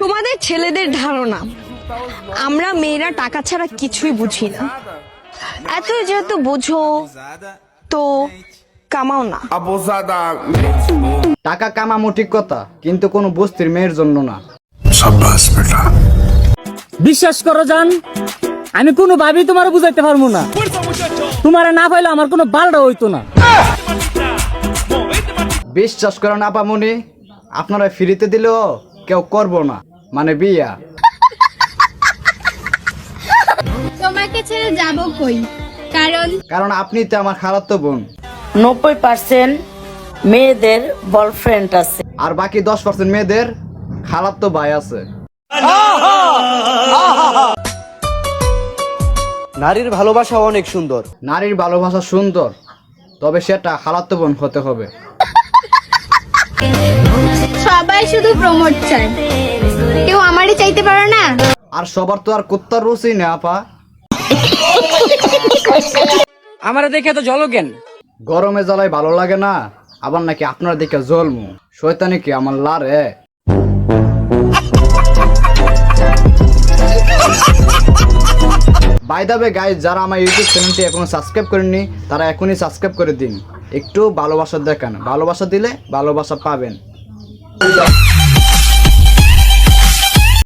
তোমাদের ছেলেদের ধারণা আমরা মেয়েরা টাকা ছাড়া কিছুই বুঝি না। এত যেহেতু বুঝো তো কামাও না। টাকা কামামো ঠিক কথা, কিন্তু কোনো বস্তির মেয়ের জন্য না। বিশ্বাস করো জান, আমি কোনো ভাবি তোমার বুঝাইতে পারবো না। তোমার না পাইলে আমার কোনো বালটা হইতো না। বিশ্বাস করেন আপামনি, আপনারা ফ্রিতে দিলেও কেউ করবো না, মানে বিয়া। তোমাকে ছেড়ে যাব কই, কারণ আপনি তো আমার খালাতো বোন। 90% মেয়েদের বয়ফ্রেন্ড আছে, আর বাকি 10% মেয়েদের খালাতো ভাই আছে। নারীর ভালোবাসা অনেক সুন্দর। নারীর ভালোবাসা সুন্দর, তবে সেটা খালাতো বোন হতে হবে। সবাই শুধু প্রমোট চায়, কেউ আমারই চাইতে পারে না। আর সবার তো আর কুত্তার রুচি না আপা। আমারে দেখে তো জলকেন। গরমে জ্বালাই ভালো লাগে না, আবার নাকি আপনার দিকে জলমু। শয়তানি কি আমার লারে। বাই দ্য ওয়ে গাইস, যারা আমার ইউটিউব চ্যানেলটি এখনো সাবস্ক্রাইব করেননি তারা এখনই সাবস্ক্রাইব করে দিন। একটু ভালোবাসা দেখান, ভালোবাসা দিলে ভালোবাসা পাবেন।